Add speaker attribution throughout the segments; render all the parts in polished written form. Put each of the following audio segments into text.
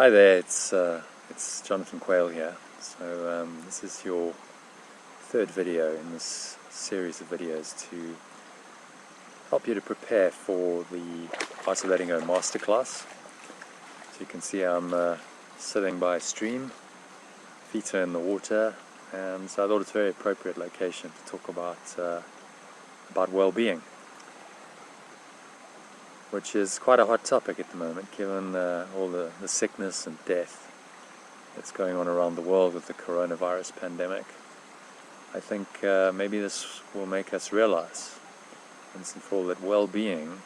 Speaker 1: Hi there, it's Jonathan Quail here. So this is your third video in this series of videos to help you to prepare for the Art of Letting Go Masterclass. So you can see I'm sitting by a stream, feet are in the water, and so I thought it's a very appropriate location to talk about well-being, which is quite a hot topic at the moment, given all the sickness and death that's going on around the world with the coronavirus pandemic. I think maybe this will make us realize, once and for all, that well-being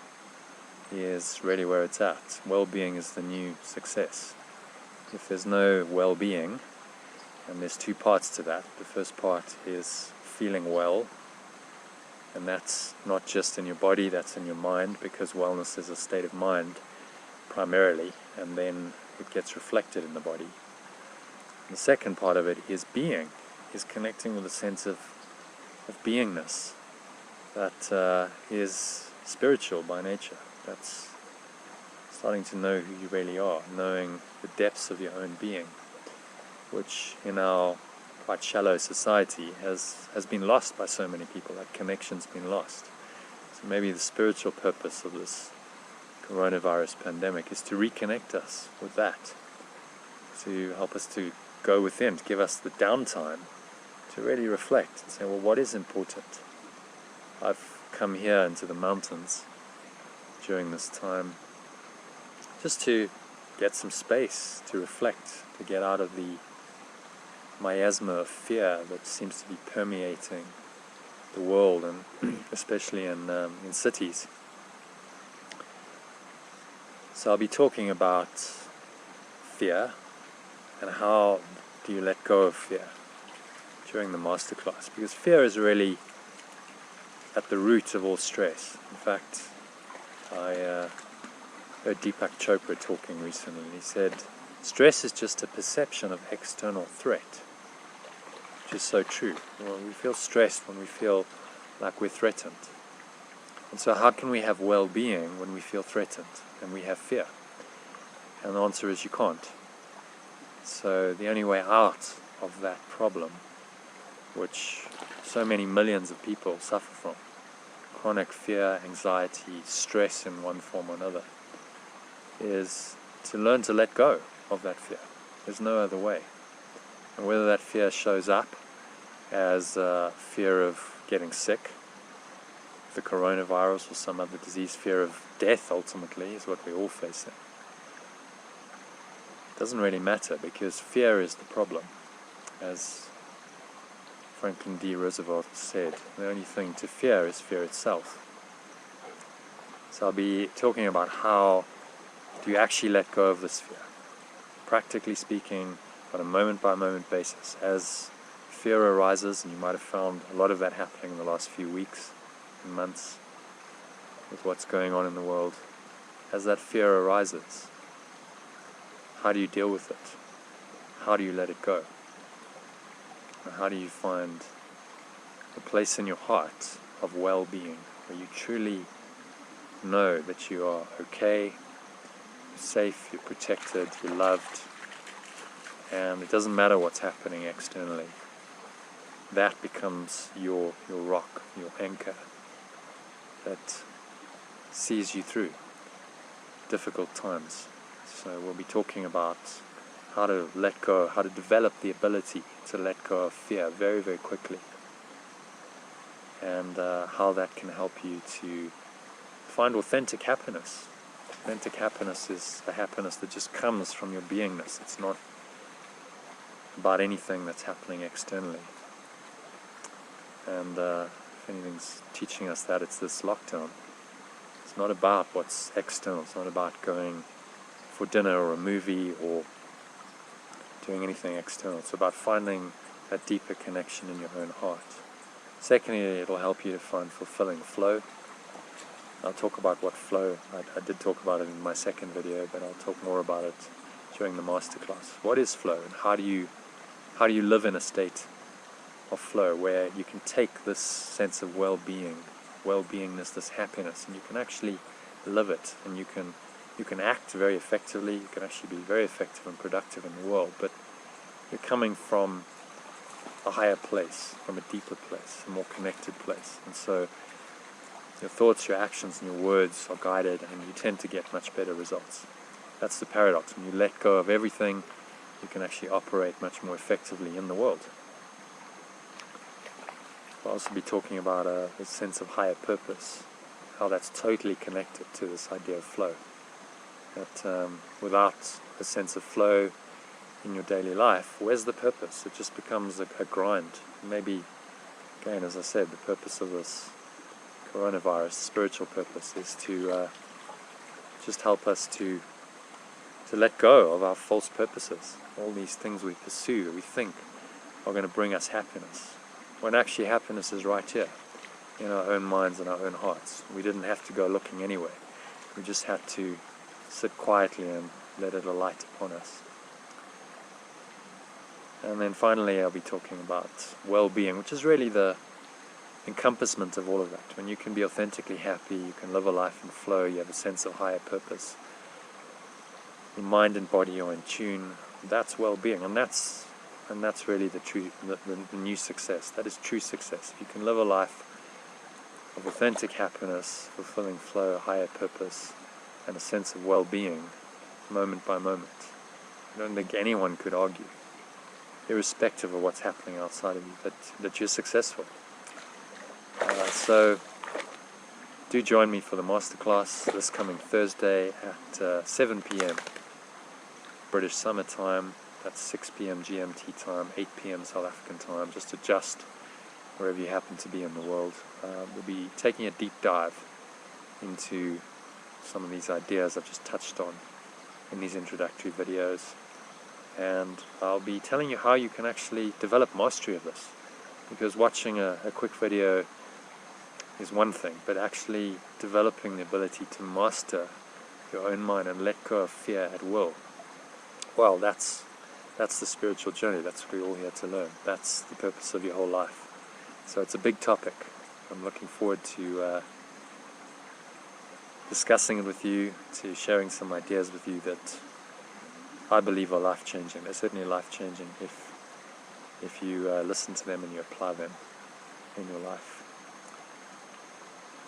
Speaker 1: is really where it's at. Well-being is the new success. If there's no well-being, and there's two parts to that. The first part is feeling well, and that's not just in your body, that's in your mind, because wellness is a state of mind primarily, and then it gets reflected in the body. And the second part of it is being, is connecting with a sense of beingness that is spiritual by nature. That's starting to know who you really are, knowing the depths of your own being, which in our quite shallow society has been lost by so many people. That connection's been lost. So maybe the spiritual purpose of this coronavirus pandemic is to reconnect us with that, to help us to go within, to give us the downtime to really reflect and say, well, what is important? I've come here into the mountains during this time just to get some space to reflect, to get out of the miasma of fear that seems to be permeating the world, and especially in cities. So I'll be talking about fear and how do you let go of fear during the masterclass, because fear is really at the root of all stress. In fact, I heard Deepak Chopra talking recently, and he said stress is just a perception of external threat, which is so true. Well, we feel stressed when we feel like we're threatened. And so how can we have well-being when we feel threatened and we have fear? And the answer is you can't. So the only way out of that problem, which so many millions of people suffer from, chronic fear, anxiety, stress in one form or another, is to learn to let go of that fear. There's no other way. And whether that fear shows up as fear of getting sick, the coronavirus or some other disease, fear of death ultimately is what we're all facing. It doesn't really matter, because fear is the problem. As Franklin D. Roosevelt said, the only thing to fear is fear itself. So I'll be talking about how do you actually let go of this fear, practically speaking, on a moment-by-moment basis. As fear arises, and you might have found a lot of that happening in the last few weeks and months with what's going on in the world, as that fear arises, how do you deal with it? How do you let it go? And how do you find a place in your heart of well-being where you truly know that you are okay, you're safe, you're protected, you're loved, and it doesn't matter what's happening externally. That becomes your rock, your anchor that sees you through difficult times. So we'll be talking about how to let go, how to develop the ability to let go of fear very, very quickly, and how that can help you to find authentic happiness. Authentic happiness is a happiness that just comes from your beingness. It's not about anything that's happening externally. And if anything's teaching us that, it's this lockdown. It's not about what's external. It's not about going for dinner or a movie or doing anything external. It's about finding that deeper connection in your own heart. Secondly, it'll help you to find fulfilling flow. I'll talk about what flow, I did talk about it in my second video, but I'll talk more about it during the masterclass. What is flow, and how do you live in a state of flow where you can take this sense of well-beingness, this happiness, and you can actually live it, and you can You can act very effectively, you can actually be very effective and productive in the world, but you're coming from a higher place, from a deeper place, a more connected place. And so your thoughts, your actions, and your words are guided, and you tend to get much better results. That's the paradox. When you let go of everything, you can actually operate much more effectively in the world. I'll also be talking about a sense of higher purpose, how that's totally connected to this idea of flow. That without a sense of flow in your daily life, where's the purpose? It just becomes a grind. Maybe, again, as I said, the purpose of this coronavirus, spiritual purpose, is to just help us to let go of our false purposes, all these things we pursue, that we think are going to bring us happiness, when actually happiness is right here, in our own minds and our own hearts. We didn't have to go looking anyway. We just had to sit quietly and let it alight upon us. And then finally I'll be talking about well-being, which is really the encompassment of all of that. When you can be authentically happy, you can live a life in flow, you have a sense of higher purpose, your mind and body are in tune, that's well-being. And that's really the new success. That is true success. If you can live a life of authentic happiness, fulfilling flow, higher purpose, and a sense of well-being, moment by moment, I don't think anyone could argue, irrespective of what's happening outside of you, that you're successful. So do join me for the Masterclass this coming Thursday at 7 p.m. British Summer Time. That's 6 p.m. GMT time, 8 p.m. South African time. Just adjust wherever you happen to be in the world. We'll be taking a deep dive into some of these ideas I've just touched on in these introductory videos. And I'll be telling you how you can actually develop mastery of this. Because watching a quick video is one thing, but actually developing the ability to master your own mind and let go of fear at will, well, that's the spiritual journey. That's what we're all here to learn. That's the purpose of your whole life. So it's a big topic. I'm looking forward to discussing it with you, to sharing some ideas with you that I believe are life-changing. They're certainly life-changing if you listen to them and you apply them in your life.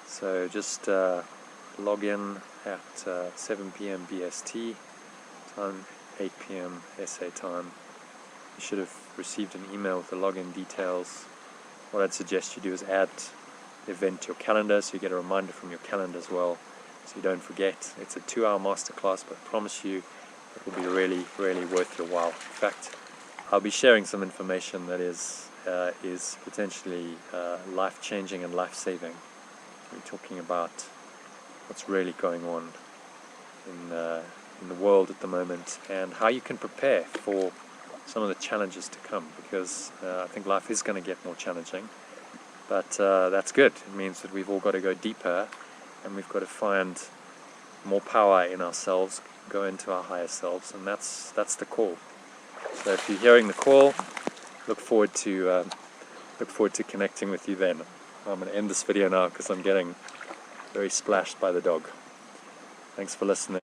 Speaker 1: So just log in at 7 p.m. BST time, 8 p.m. SA time. You should have received an email with the login details. What I'd suggest you do is add the event to your calendar so you get a reminder from your calendar as well, so you don't forget. It's a 2-hour masterclass, but I promise you it will be really, really worth your while. In fact, I'll be sharing some information that is potentially life-changing and life-saving. We're talking about what's really going on in the world at the moment, and how you can prepare for some of the challenges to come, because I think life is going to get more challenging, but that's good. It means that we've all got to go deeper, and we've got to find more power in ourselves, go into our higher selves, and that's the call. So if you're hearing the call, look forward to connecting with you then. I'm going to end this video now because I'm getting very splashed by the dog. Thanks for listening.